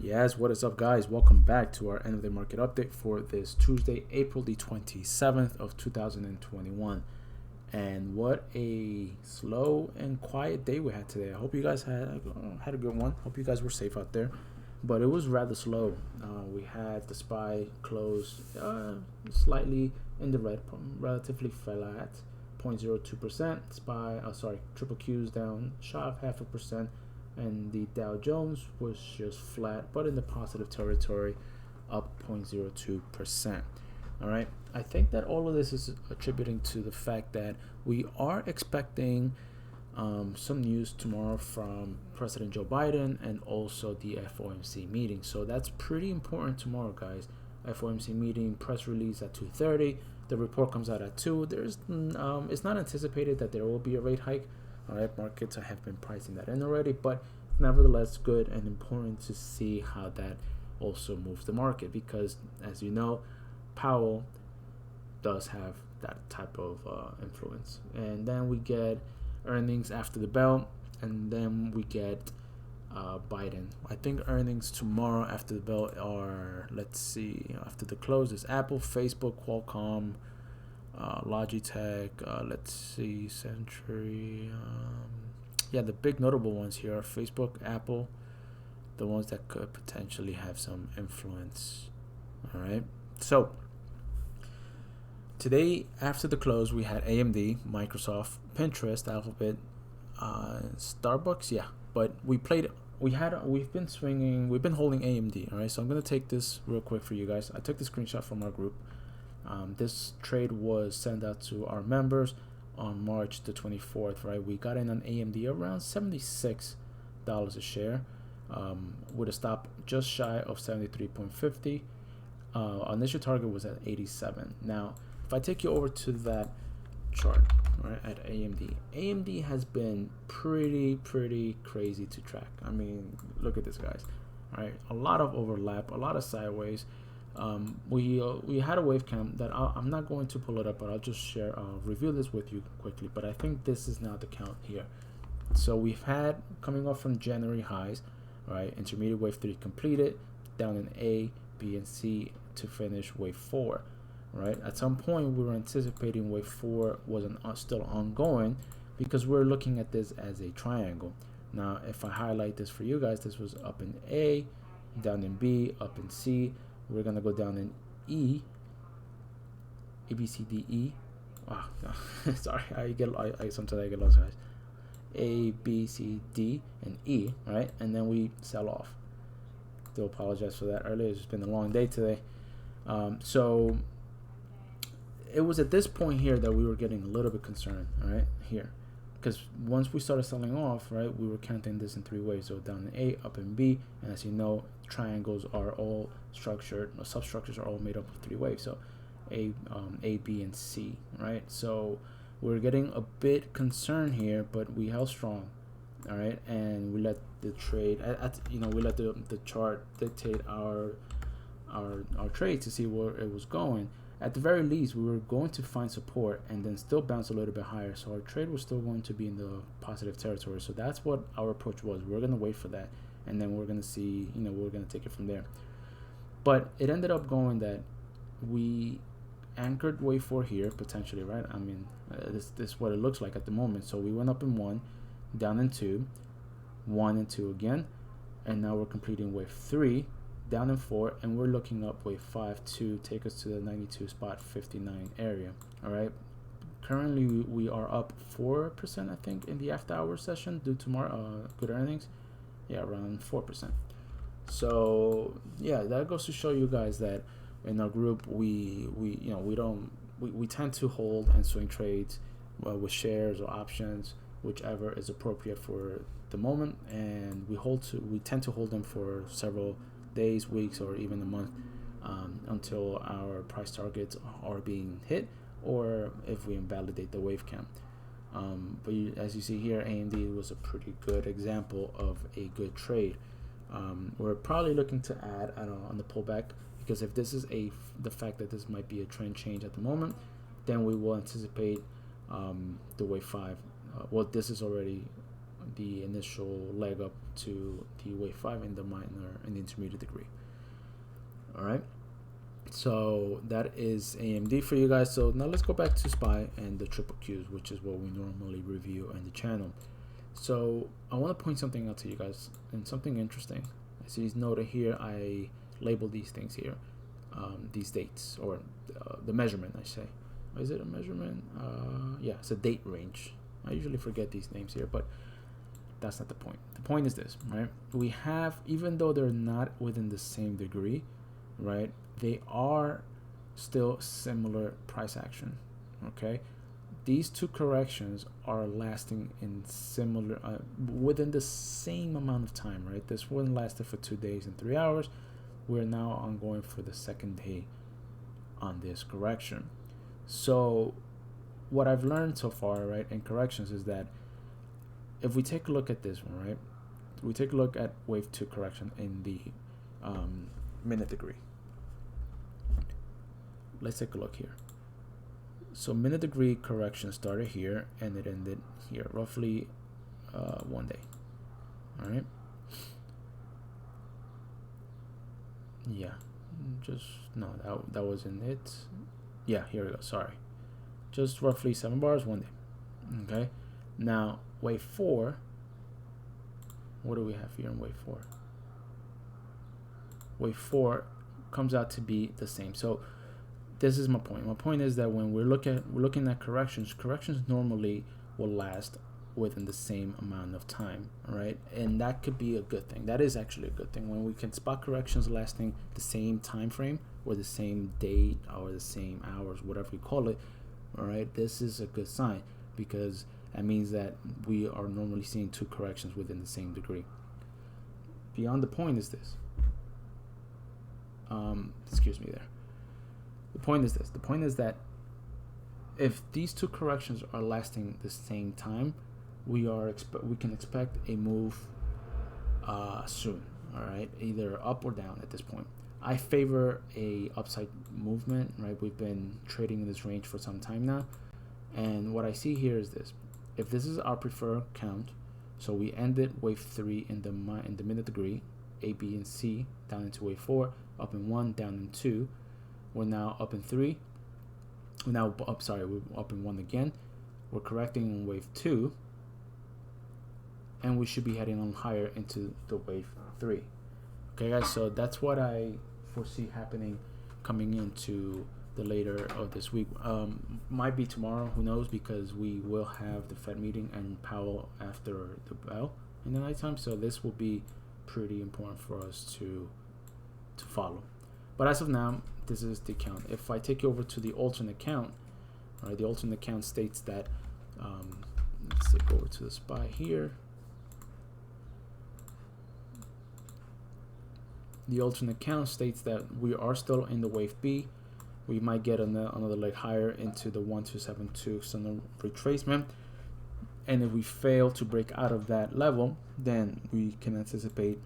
Yes, what is up, guys? Welcome back to our end of the market update for this Tuesday, April the 27th of 2021. And what a slow and quiet day we had today. I hope you guys had a good one. Hope you guys were safe out there. But it was rather slow. We had the SPY close slightly in the red, relatively flat, 0.02%. Triple Q's down shy of 0.5%. And the Dow Jones was just flat, but in the positive territory, up 0.02%. All right. I think that all of this is attributing to the fact that we are expecting some news tomorrow from President Joe Biden and also the FOMC meeting. So that's pretty important tomorrow, guys. FOMC meeting, press release at 2:30. The report comes out at 2. It's not anticipated that there will be a rate hike. All right, markets have been pricing that in already, but nevertheless, good and important to see how that also moves the market because, as you know, Powell does have that type of influence. And then we get earnings after the bell, and then we get Biden. I think earnings tomorrow after the bell are, after the close is Apple, Facebook, Qualcomm, Logitech, Century. The big notable ones here are Facebook, Apple, the ones that could potentially have some influence. All right. So today after the close, we had AMD, Microsoft, Pinterest, Alphabet, Starbucks. Yeah, but we've been holding AMD. All right. So I'm gonna take this real quick for you guys. I took the screenshot from our group. This trade was sent out to our members on March the 24th, right? We got in on AMD around $76 a share, with a stop just shy of 73.50. Our initial target was at 87. Now, if I take you over to that chart, right, at AMD has been pretty crazy to track. I mean, look at this, guys. All right, a lot of overlap, a lot of sideways. We had a wave count that I'm not going to pull it up, but I'll just review this with you quickly. But I think this is now the count here. So we've had, coming off from January highs, right, intermediate wave 3 completed, down in A, B, and C to finish wave 4, right? At some point, we were anticipating wave 4 wasn't still ongoing because we're looking at this as a triangle. Now, if I highlight this for you guys, this was up in A, down in B, up in C. We're gonna go down in E, A, B, C, D, E. Oh, sorry, sometimes I get lost, guys. A, B, C, D, and E, right? And then we sell off. Do apologize for that earlier. It's just been a long day today. So it was at this point here that we were getting a little bit concerned, all right, here. Because once we started selling off, right, we were counting this in 3 waves. So down in A, up in B, and as you know, triangles are all structured, substructures are all made up of 3 waves. So A, B, and C, right? So we're getting a bit concerned here, but we held strong, all right, and we let the trade, we let the chart dictate our trade to see where it was going. At the very least, we were going to find support and then still bounce a little bit higher. So our trade was still going to be in the positive territory. So that's what our approach was. We're going to wait for that. And then we're going to see, we're going to take it from there. But it ended up going that we anchored wave 4 here, potentially, right? I mean, this is what it looks like at the moment. So we went up in 1, down in 2, 1 and 2 again. And now we're completing wave 3. Down in 4, and we're looking up wave 5 to take us to the 92.59 area. All right, currently we are up 4%, I think, in the after hours session due to good earnings. Yeah, around 4%. So yeah, that goes to show you guys that in our group we tend to hold and swing trades with shares or options, whichever is appropriate for the moment, and we tend to hold them for several days, weeks, or even a month, until our price targets are being hit, or if we invalidate the wave count. But as you see here, AMD was a pretty good example of a good trade. We're probably looking to add on the pullback, because if this is the fact that this might be a trend change at the moment, then we will anticipate the wave 5. This is already the initial leg up to the wave 5 in the minor and the intermediate degree. All right, so that is AMD for you guys. So now let's go back to SPY and the triple Qs, which is what we normally review on the channel. So I want to point something out to you guys, and something interesting. I see it's noted here. I labeled these things here, these dates, or the measurement, I say. Is it a measurement? Yeah, it's a date range. I usually forget these names here, but that's not the point. The point is this, right? We have, even though they're not within the same degree, right, they are still similar price action. Okay, these two corrections are lasting in similar within the same amount of time, right? This one lasted for 2 days and 3 hours. We're now ongoing for the second day on this correction. So what I've learned so far, right, in corrections is that if we take a look at this one, right, we take a look at wave 2 correction in the minute degree. Let's take a look here. So minute degree correction started here and it ended here, roughly 1 day. All right. Yeah, just no, that wasn't it. Yeah, here we go. Sorry, just roughly 7 bars, 1 day. Okay. Now wave 4. What do we have here in wave 4? Wave 4 comes out to be the same. So this is my point. My point is that when we're looking at corrections normally will last within the same amount of time, right? And that could be a good thing. That is actually a good thing when we can spot corrections lasting the same time frame or the same date or the same hours, whatever you call it. All right, this is a good sign because that means that we are normally seeing 2 corrections within the same degree. Beyond the point is this. Excuse me there. The point is this. The point is that if these 2 corrections are lasting the same time, we can expect a move soon. All right, either up or down at this point. I favor a upside movement. Right, we've been trading in this range for some time now, and what I see here is this. If this is our preferred count, so we ended wave 3 in the minute degree, A, B, and C, down into wave 4, up in 1, down in 2. We're now up in 3. We're now up. Sorry, we're up in 1 again. We're correcting in wave 2, and we should be heading on higher into the wave 3. Okay, guys. So that's what I foresee happening coming into the later of this week. Might be tomorrow. Who knows? Because we will have the Fed meeting and Powell after the bell in the nighttime. So this will be pretty important for us to follow. But as of now, this is the count. If I take you over to the alternate count, all right, the alternate count states that, let's go over to the SPY here. The alternate count states that we are still in the wave B. We might get another leg higher into the 1272 external retracement. And if we fail to break out of that level, then we can anticipate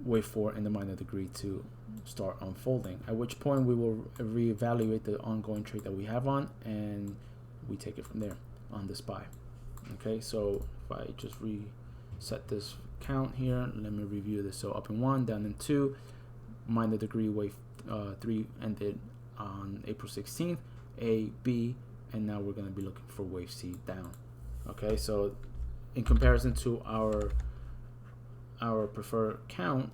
wave 4 in the minor degree to start unfolding, at which point we will reevaluate the ongoing trade that we have on and we take it from there on the SPY. Okay, so if I just reset this count here, let me review this. So up in 1, down in 2, minor degree wave 3 ended on April 16th, A, B, and now we're going to be looking for wave C down. Okay, so in comparison to our preferred count,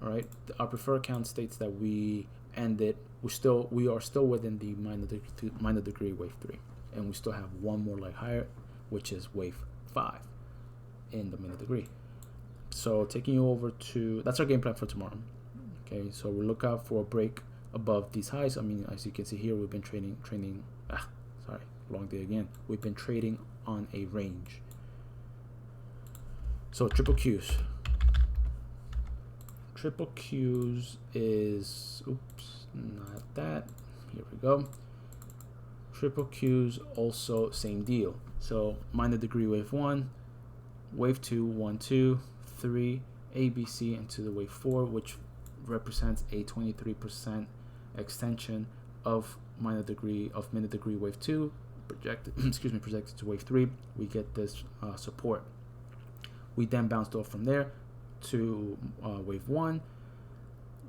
all right, our preferred count states that we are still within the minor degree wave 3, and we still have one more leg higher, which is wave 5 in the minute degree. So taking you over to, that's our game plan for tomorrow. Okay, so we look out for a break above these highs. I mean, as you can see here, we've been trading long day again. We've been trading on a range. So triple Qs. Triple Qs is, oops, not that. Here we go. Triple Qs also same deal. So minor degree wave 1, wave 2, 1, 2, 3, ABC into the wave 4, which represents a 23% extension of minor degree wave 2 projected excuse me, projected to wave 3. We get this support. We then bounced off from there to wave 1.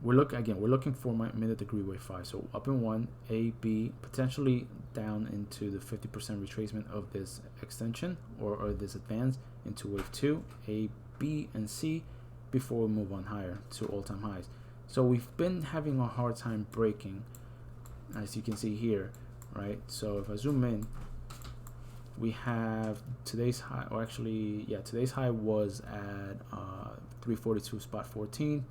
We're looking for my minute degree wave 5. So up in 1, A, B, potentially down into the 50% retracement of this extension or this advance into wave 2, A, B, and C, before we move on higher to all-time highs. So we've been having a hard time breaking, as you can see here, right? So if I zoom in, we have today's high, or actually, yeah, today's high was at 342.14,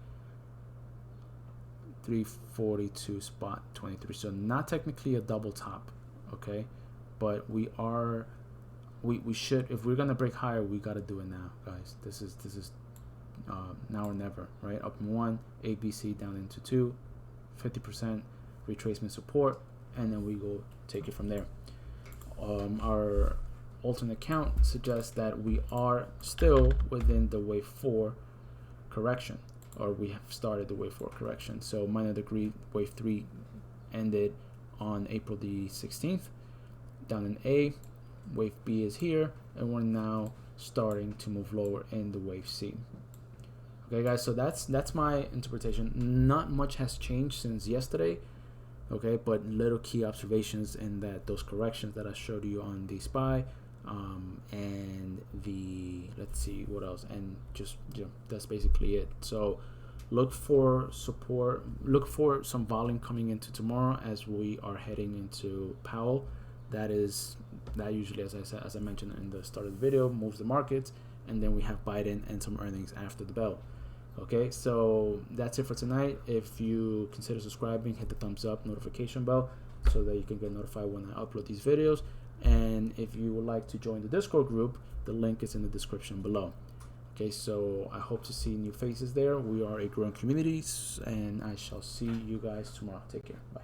342.23. So not technically a double top, okay, but we should, if we're gonna break higher, we gotta do it now, guys. This is now or never, right? Up in 1, A, B, C, down into 2, 50% retracement support, and then we go take it from there. Our alternate count suggests that we are still within the wave 4 correction, or we have started the wave 4 correction. So minor degree wave 3 ended on April the 16th down in A. Wave B is here, and we're now starting to move lower in the wave C. Okay, guys, so that's my interpretation. Not much has changed since yesterday, okay, but little key observations in that those corrections that I showed you on the SPY, and the, let's see what else, and just, you know, that's basically it. So look for support, look for some volume coming into tomorrow as we are heading into Powell. That usually, as I mentioned in the start of the video, moves the markets, and then we have Biden and some earnings after the bell. Okay, so that's it for tonight. If you consider subscribing, hit the thumbs up, notification bell, so that you can get notified when I upload these videos. And if you would like to join the Discord group, the link is in the description below. Okay, so I hope to see new faces there. We are a growing community, and I shall see you guys tomorrow. Take care. Bye.